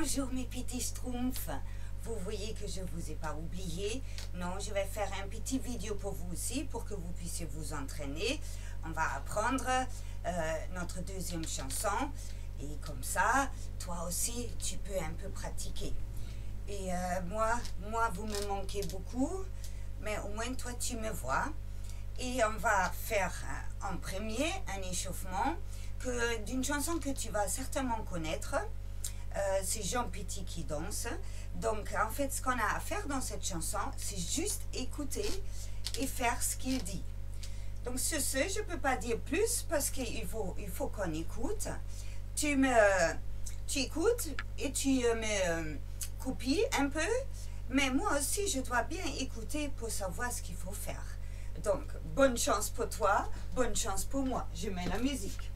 Bonjour mes petits schtroumpfs, vous voyez que je ne vous ai pas oublié. Non, je vais faire un petit vidéo pour vous aussi, pour que vous puissiez vous entraîner. On va apprendre notre deuxième chanson. Et comme ça, toi aussi, tu peux un peu pratiquer. Et moi, vous me manquez beaucoup, mais au moins toi, tu me vois. Et on va faire en premier un échauffement d'une chanson que tu vas certainement connaître. C'est Jean Petit qui danse. Donc en fait ce qu'on a à faire dans cette chanson, c'est juste écouter et faire ce qu'il dit. Donc sur ce, je ne peux pas dire plus parce qu'il faut qu'on écoute. Tu écoutes et tu me copies un peu, mais moi aussi je dois bien écouter pour savoir ce qu'il faut faire. Donc bonne chance pour toi, bonne chance pour moi. Je mets la musique.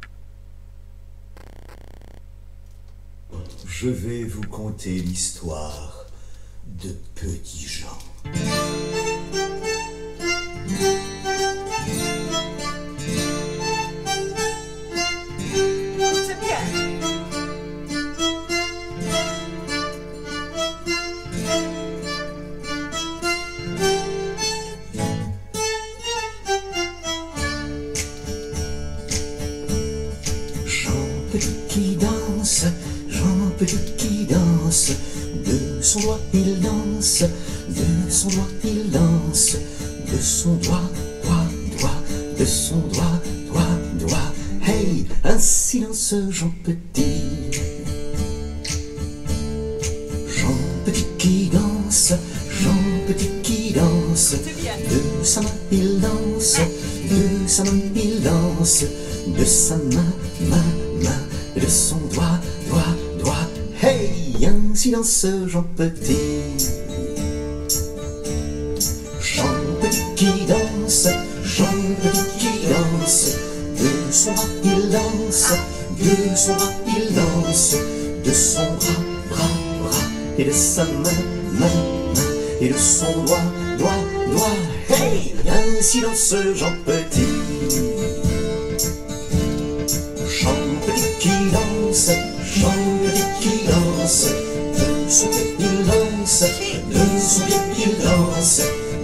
Je vais vous conter l'histoire de Petit Jean. C'est bien. Jean Petit qui danse, Jean Petit qui danse, de son doigt il danse, de son doigt il danse, de son doigt, de son doigt, hey, ainsi danse Jean Petit. Jean Petit qui danse, Jean Petit qui danse, de sa main il danse, de sa main il danse, de sa main, et de son doigt, hey, ainsi danse Jean Petit. Jean Petit qui danse, Jean Petit qui danse, de son bras il danse, de son bras il danse, de son bras, et de sa main, et de son doigt, hey, ainsi danse Jean Petit. Jean Petit qui danse, Jean Petit qui danse, de son pied il danse, de son pied il danse,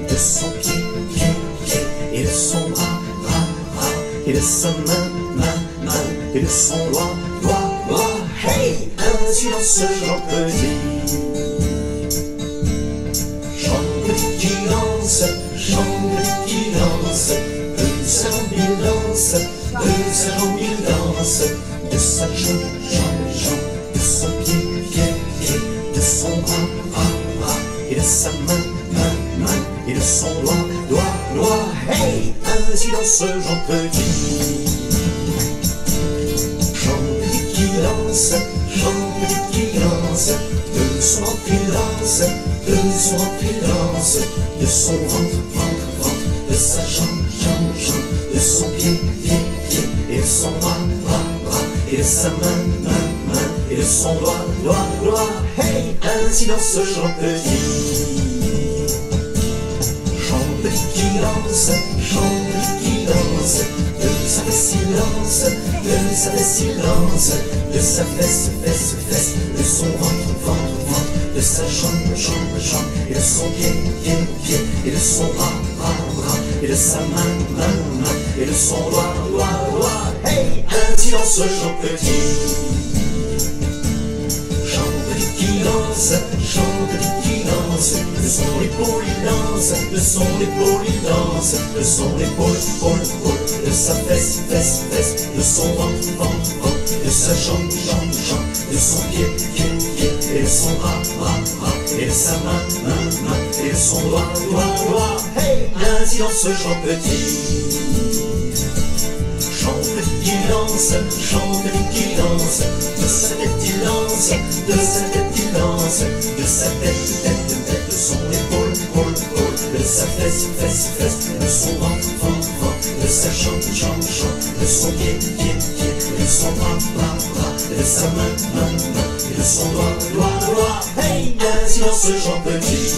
de son pied, et de son bras, et de sa main, et de son doigt, hey, ainsi danse Jean Petit. Jean Petit qui danse, Jean Petit qui danse, de sa jambe il danse, de sa jambe il danse, de sa jambe, de son pied, de son bras, et de sa main, et de son doigt, hey, ainsi danse Jean Petit. Jean Petit qui danse, Jean Petit qui danse, de son ventre il danse, de son ventre il danse, de son ventre, de sa jambe, de son pied, et de son bras, et de sa main, et de son doigt, hey, ainsi danse Jean Petit. Jean Petit qui danse, Jean Petit qui danse, de sa fesse il danse, de sa fesse il danse, de sa fesse, de son ventre, de sa jambe, et de son pied, et de son bras, et de sa main, et de son doigt, hey, ainsi danse Jean Petit. Jean Petit qui danse, Jean Petit qui danse, de son épaule il danse, de son épaule il danse, de son épaule, de sa fesse, de son ventre, de sa jambe, de son pied, et de son bras, et de sa main, et de son doigt, hey, ainsi danse Jean Petit. Jean Petit qui danse, Jean Petit qui danse, de sa tête il danse, de sa tête il danse, de sa tête, de son épaule, de sa fesse, de son ventre, de sa jambe, de son pied, de son bras, de sa main, et de son doigt, hey, ainsi danse Jean Petit.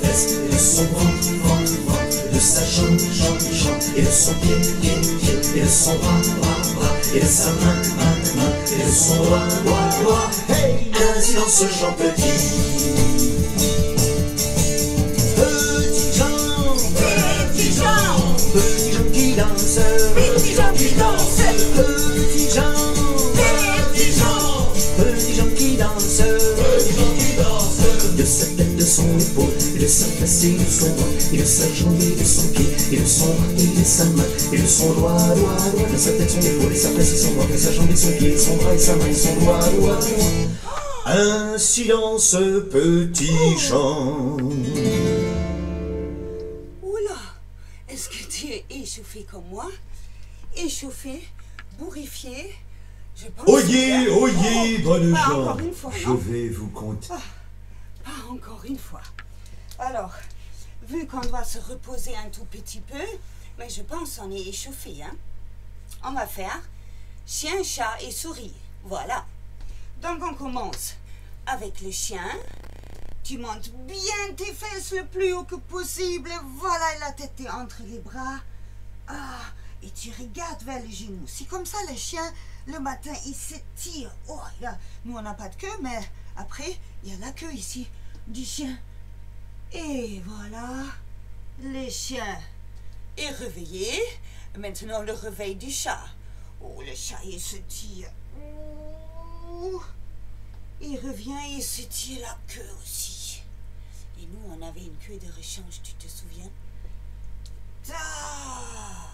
fesse, et de son ventre, ventre, ventre, de sa jambe, jambe, jambe, et de son pied, pied, pied, et de son bras, bras, bras, et de sa main, main, main, et de son doigt, doigt, doigt. Hey, ainsi dans ce Jean Petit. Petit Jean qui danse, petit Jean qui danse, petit Jean, petit Jean, petit Jean qui danse, petit Jean qui danse. De sa tête, de son épaule, et de sa fesse et de son bras, et de sa jambe et de son pied, et de son bras et de sa main, et de son doigt, doigt, doigt. De sa tête, son épaule, et sa fesse et son bras, et sa jambe et son pied, et son bras et sa main, et son doigt, doigt, doigt. Ainsi dans ce petit Jean. Est-ce que tu es échauffé comme moi? Échauffé, bourrifié? Je pense Oyez, oyez, bonnes pas gens, encore une fois, je non? vais vous conter. Pas encore une fois. Alors, vu qu'on doit se reposer un tout petit peu, mais je pense qu'on est échauffé, hein? On va faire chien, chat et souris. Voilà. Donc on commence avec le chien. Tu montes bien tes fesses le plus haut que possible. Voilà, la tête est entre les bras. Ah, et tu regardes vers les genoux. C'est comme ça, le chien, le matin, il s'étire. Oh, là, nous, on n'a pas de queue, mais après, il y a la queue ici du chien. Et voilà, le chien est réveillé. Maintenant, le réveil du chat. Oh, le chat, il se tire. Ouh. Il revient et se tire la queue aussi. Et nous, on avait une queue de rechange, tu te souviens? Ah.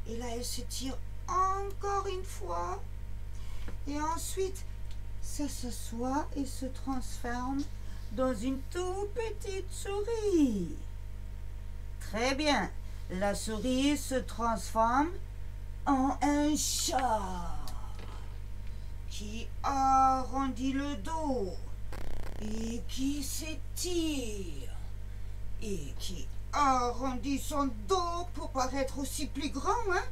Et là, elle se tire encore une fois. Et ensuite, ça s'assoit et se transforme dans une toute petite souris. Très bien. La souris se transforme en un chat qui arrondit le dos et qui s'étire et qui arrondit son dos pour paraître aussi plus grand, hein,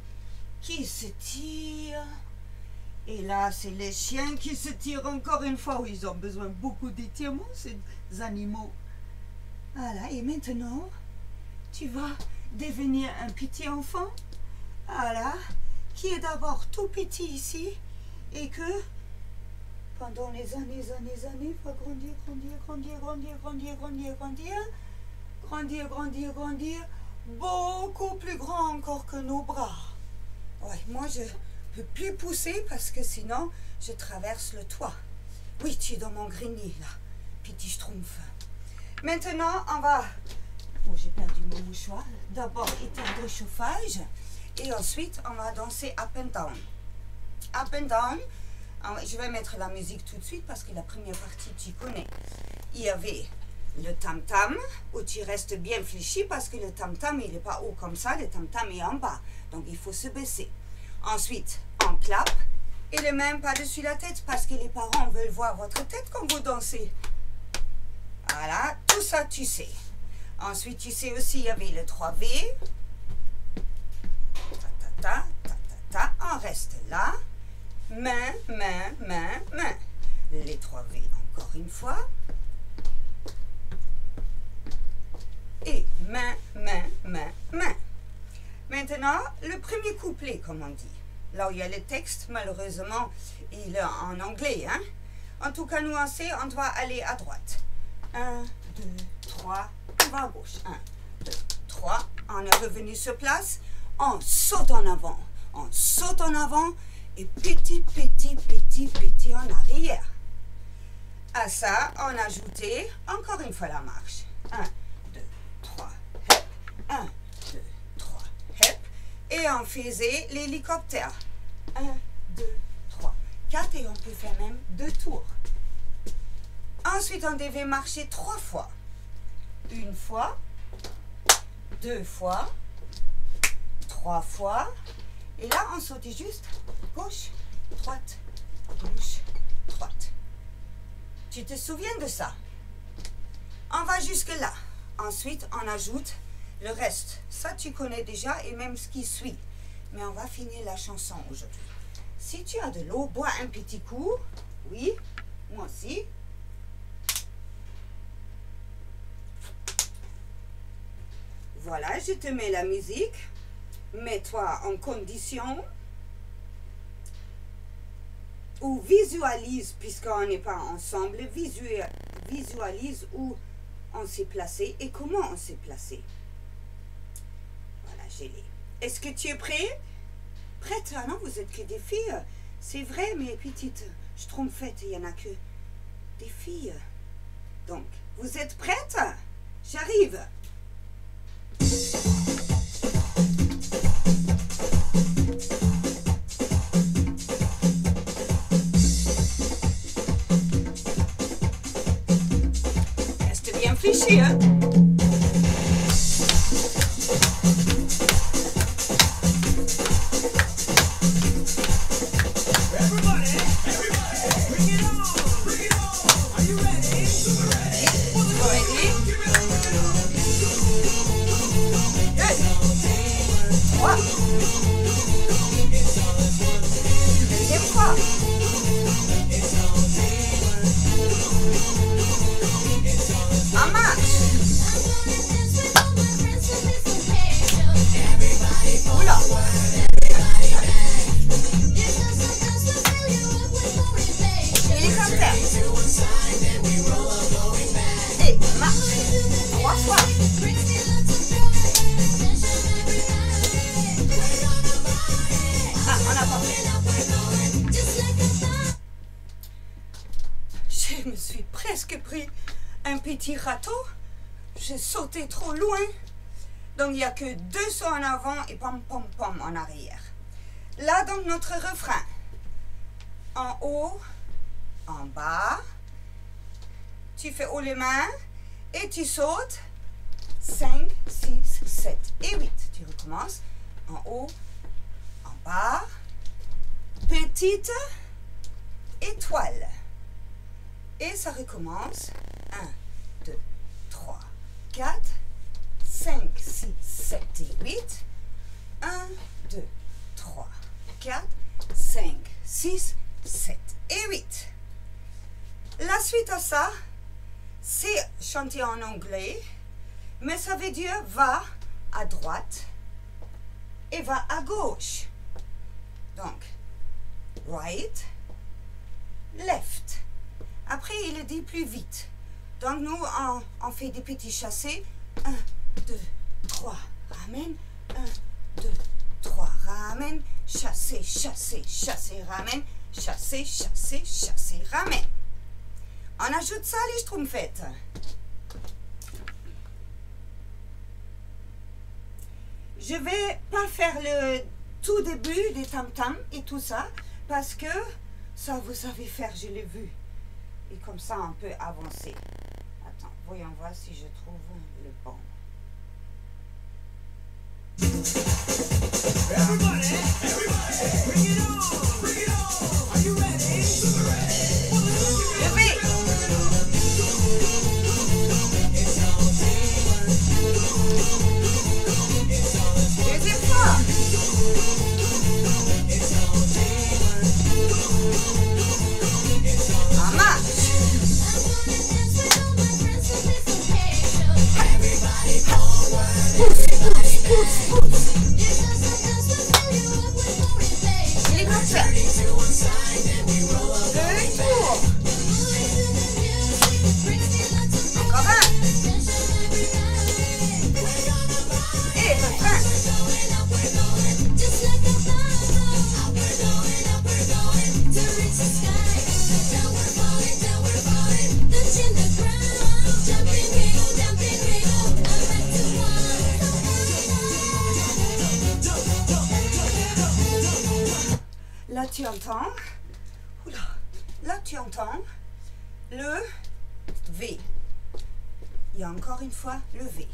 qui s'étire. Et là, c'est les chiens qui se tirent encore une fois. Ils ont besoin beaucoup d'étirements, ces animaux. Voilà, et maintenant, tu vas devenir un petit enfant, voilà, qui est d'abord tout petit ici et que pendant les années, va grandir, grandir, beaucoup plus grand encore que nos bras. Ouais, moi je peux plus pousser parce que sinon je traverse le toit. Oui, tu es dans mon grenier là, petit schtroumpf. Maintenant, on va... Oh, j'ai perdu mon mouchoir. D'abord éteindre le chauffage et ensuite on va danser up and down. Up and down. Je vais mettre la musique tout de suite parce que la première partie tu connais. Il y avait le tam-tam où tu restes bien fléchi parce que le tam-tam il n'est pas haut comme ça, le tam-tam est en bas. Donc il faut se baisser. Ensuite, on clappe et le même par-dessus la tête parce que les parents veulent voir votre tête quand vous dansez. Voilà, tout ça tu sais. Ensuite, tu sais aussi, il y avait le 3V. Ta, ta, ta, ta, ta, ta. On reste là. Main, main, main, main. Les 3V encore une fois. Et main, main, main, main. Maintenant, le premier couplet, comme on dit. Là où il y a le texte, malheureusement, il est en anglais. Hein? En tout cas, nous, on sait, on doit aller à droite. 1, 2, 3, on va à gauche. 1, 2, 3. On est revenu sur place. On saute en avant. On saute en avant. Et petit, petit, petit, petit en arrière. À ça, on a ajouté encore une fois la marche. 1, 2, 3, hep. 1, 2, 3, hep. Et on faisait l'hélicoptère. 1, 2, 3, 4. Et on peut faire même 2 tours. Ensuite, on devait marcher 3 fois. 1 fois, 2 fois, 3 fois. Et là, on sautait juste gauche, droite, gauche, droite. Tu te souviens de ça? On va jusque là. Ensuite, on ajoute le reste. Ça, tu connais déjà et même ce qui suit. Mais on va finir la chanson aujourd'hui. Si tu as de l'eau, bois un petit coup. Oui, moi aussi. Voilà, je te mets la musique. Mets-toi en condition. Ou visualise, puisqu'on n'est pas ensemble, visualise où on s'est placé et comment on s'est placé. Voilà, j'ai les. Est-ce que tu es prêt? Prête? Ah non, vous êtes que des filles. C'est vrai, mes petites schtroumpfettes, il n'y en a que des filles. Donc, vous êtes prêtes? J'arrive. Reste bien fiché, hein? Je me suis presque pris un petit râteau. J'ai sauté trop loin. Donc, il n'y a que 2 sauts en avant et pom pom pom en arrière. Là, donc, notre refrain. En haut, en bas. Tu fais haut les mains et tu sautes. 5, 6, 7 et 8. Tu recommences. En haut, en bas. Petite étoile. Et ça recommence. 1, 2, 3, 4, 5, 6, 7 et 8. 1, 2, 3, 4, 5, 6, 7 et 8. La suite à ça, c'est chanter en anglais, mais ça veut dire va à droite et va à gauche. Donc, right, left. Après, il le dit plus vite. Donc, nous, on fait des petits chassés. 1, 2, 3, ramène. 1, 2, 3, ramène. Chasser, chasser, chasser, ramène. Chasser, chasser, chasser, ramène. On ajoute ça, les schtroumpfettes. Je vais pas faire le tout début des tam-tams et tout ça, parce que ça, vous savez faire, je l'ai vu. Et comme ça, on peut avancer. Attends, voyons voir si je trouve le bon. Everybody, bring it on, bring it on. Are you ready? Levez. Deuxième fois. En marche. Pousse, pousse, pousse, pousse. Hélicoptère. 2 tours. Encore un. Et refrain. Là, tu entends, oula, là, tu entends le V. Et encore une fois, le V.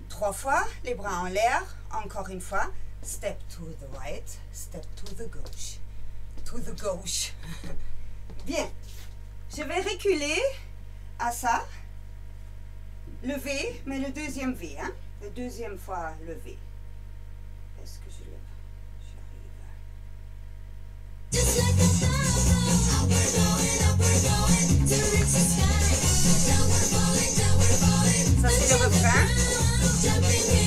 3 fois, les bras en l'air. Encore une fois, step to the right, step to the gauche. To the gauche. Bien. Je vais reculer à ça. Le V, mais le deuxième V, hein. La deuxième fois, le V. Est-ce que je le... Ça, c'est le refrain.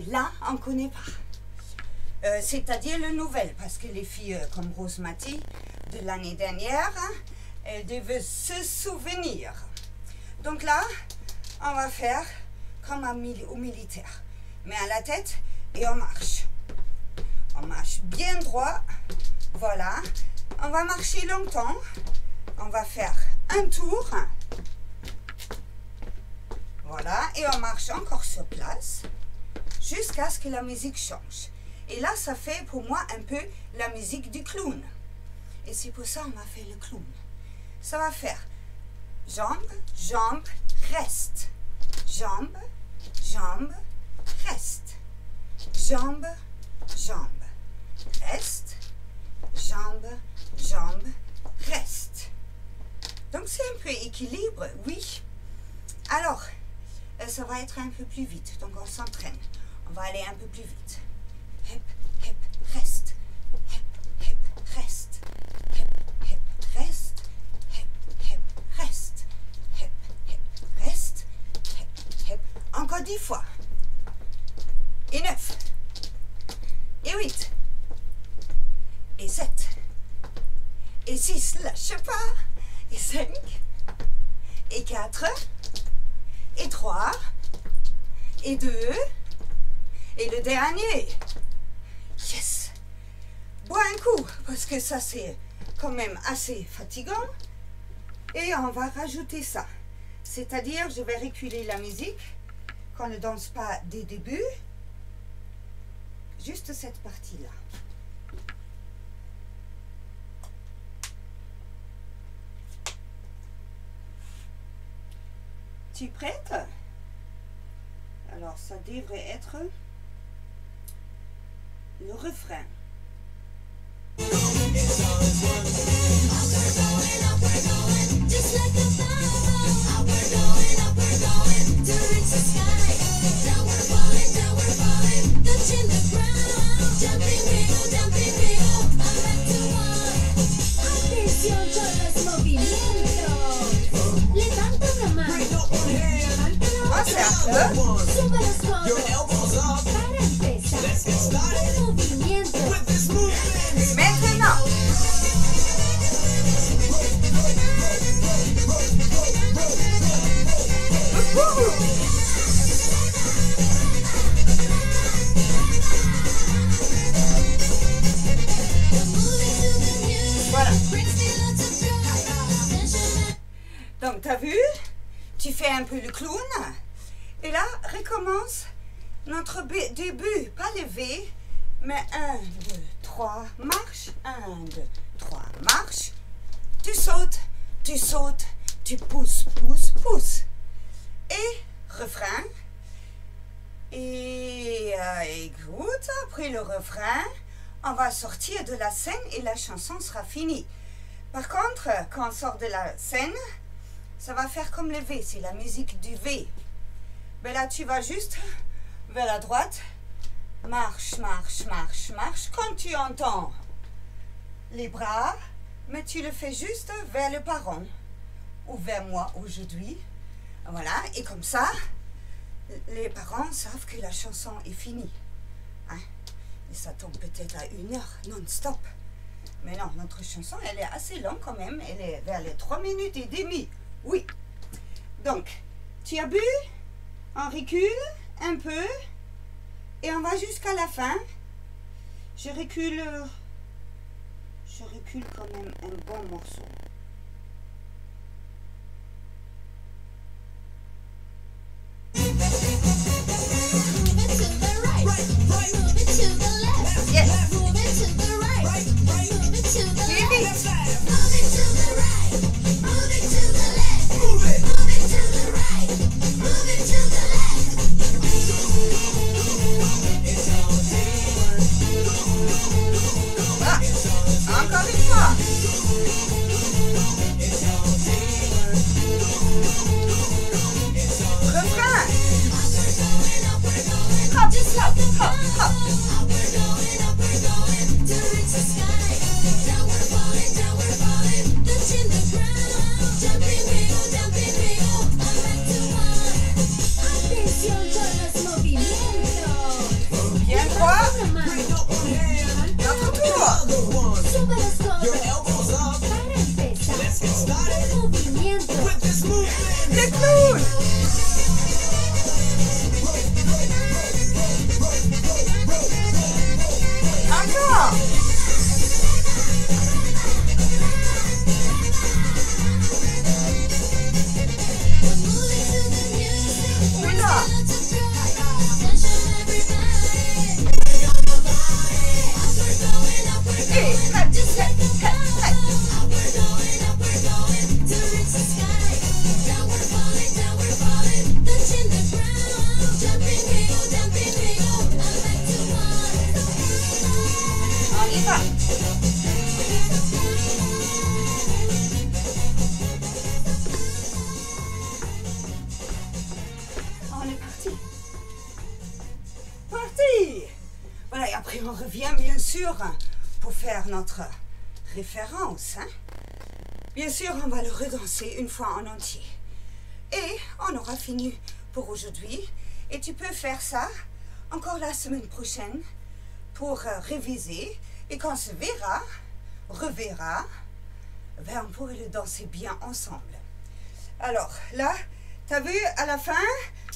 Là, on ne connaît pas. C'est-à-dire le nouvel, parce que les filles comme Rose Mati de l'année dernière, elles devaient se souvenir. Donc là, on va faire comme au militaire. Mais à la tête et on marche. On marche bien droit. Voilà. On va marcher longtemps. On va faire un tour. Voilà. Et on marche encore sur place. Jusqu'à ce que la musique change. Et là, ça fait pour moi un peu la musique du clown. Et c'est pour ça qu'on m'a fait le clown. Ça va faire jambe, jambe, reste. Jambe, jambe, reste. Jambe, jambe, reste. Jambe, jambe, reste. Donc c'est un peu équilibre, oui. Alors, ça va être un peu plus vite. Donc on s'entraîne. On va aller un peu plus vite. Hep, hep, reste. Hep, hep, reste. Hep, hep, reste. Hep, hep, reste. Hep, hep, reste. Hep, hep. Encore 10 fois. Et 9. Et 8. Et 7. Et 6, lâche pas. Et 5. Et 4. Et 3. Et 2. Et le dernier. Yes. Bois un coup, parce que ça c'est quand même assez fatigant. Et on va rajouter ça. C'est-à-dire, je vais reculer la musique, qu'on ne danse pas dès le début. Juste cette partie-là. Tu es prête? Alors, ça devrait être le refrain. Maintenant. Voilà. Donc, t'as vu? Tu fais un peu le clown. Et là, recommence notre début. Pas levé, mais 1, 2, 3, marche. 1, 2, 3, marche. Tu sautes, tu pousses, pousses, pousses. Et refrain. Et écoute, après le refrain, on va sortir de la scène et la chanson sera finie. Par contre, quand on sort de la scène, ça va faire comme le V, c'est la musique du V. Mais là, tu vas juste vers la droite. Marche, marche, marche, marche. Quand tu entends les bras, mais tu le fais juste vers le parent ou vers moi aujourd'hui. Voilà, et comme ça, les parents savent que la chanson est finie. Hein? Et ça tombe peut-être à 1 heure non-stop. Mais non, notre chanson, elle est assez longue quand même. Elle est vers les 3 minutes et demie. Oui. Donc, tu as bu, on recule un peu et on va jusqu'à la fin. Je recule quand même un bon morceau. Encore une fois. Refrain. Hop, hop, hop, hop. Bien droit. Notre tour. Le clown. Encore. Oula. Hey, hey, hey, hey. On y va. On est parti. Parti. Voilà, et après on revient bien sûr pour faire notre référence. Hein? Bien sûr, on va le redanser une fois en entier. Et on aura fini pour aujourd'hui. Et tu peux faire ça encore la semaine prochaine pour réviser. Et quand on se verra, reverra, ben on pourrait le danser bien ensemble. Alors là, tu as vu à la fin,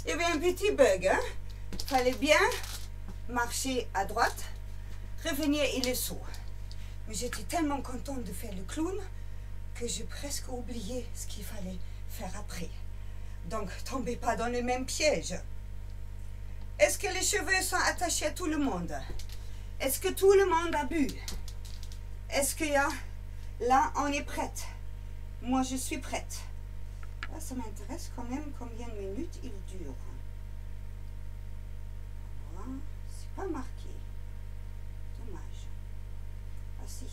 il y avait un petit bug. Hein? Fallait bien marcher à droite, revenir il est saut. Mais j'étais tellement contente de faire le clown que j'ai presque oublié ce qu'il fallait faire après. Donc, tombez pas dans le même piège. Est-ce que les cheveux sont attachés à tout le monde? Est-ce que tout le monde a bu? Est-ce qu'il y a... Là, on est prête. Moi, je suis prête. Là, ça m'intéresse quand même combien de minutes il dure. Voilà. C'est pas marqué. Dommage. Ah si.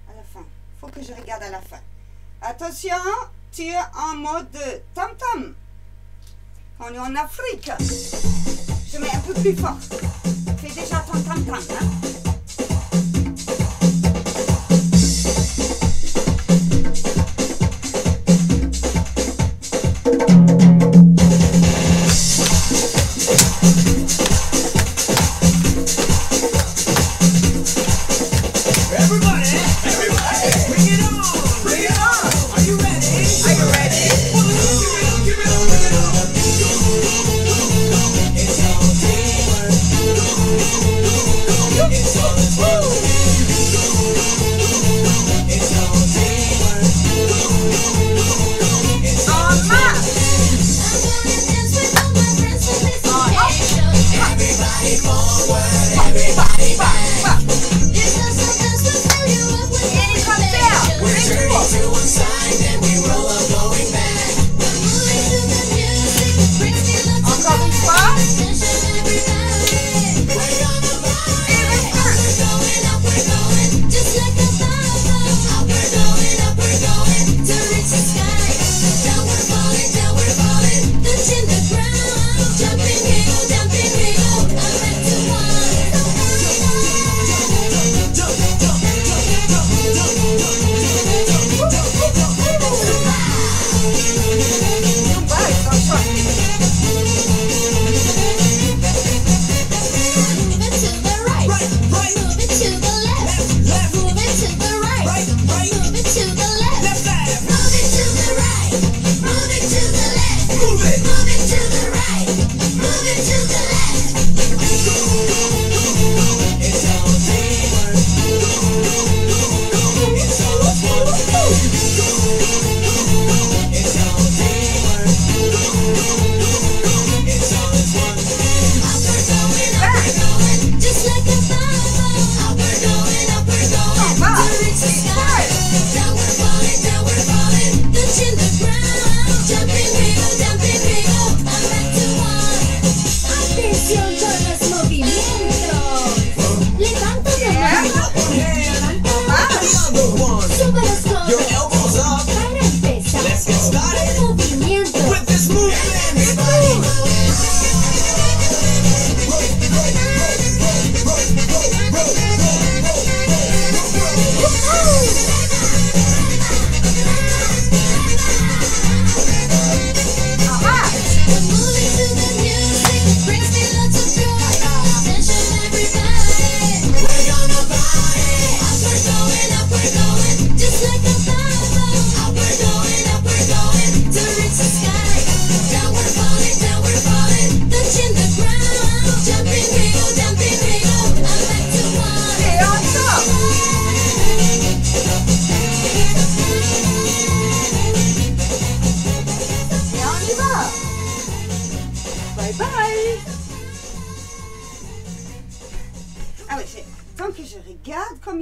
À la fin. Faut que je regarde à la fin. Attention, tu es en mode tam-tam. On est en Afrique. Je mets un peu plus fort. Fais déjà ton tam-tam, hein? It's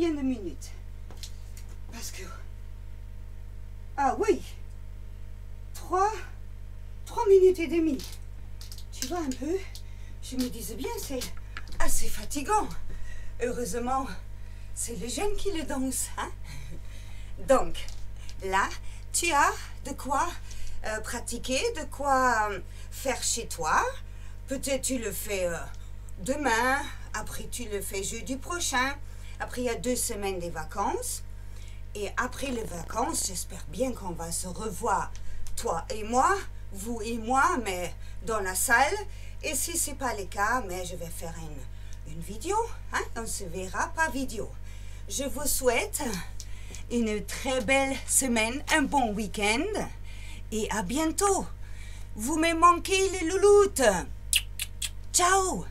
combien de minutes? Parce que... Ah oui, 3 minutes et demie. Tu vois un peu? Je me disais bien, c'est assez fatigant. Heureusement, c'est les jeunes qui le dansent, hein? Donc, là, tu as de quoi pratiquer, de quoi faire chez toi. Peut-être tu le fais demain, après tu le fais jeudi prochain. Après, il y a 2 semaines des vacances. Et après les vacances, j'espère bien qu'on va se revoir, toi et moi, vous et moi, mais dans la salle. Et si ce n'est pas le cas, mais je vais faire une vidéo. Hein? On se verra par vidéo. Je vous souhaite une très belle semaine, un bon week-end. Et à bientôt. Vous me manquez les louloutes. Ciao.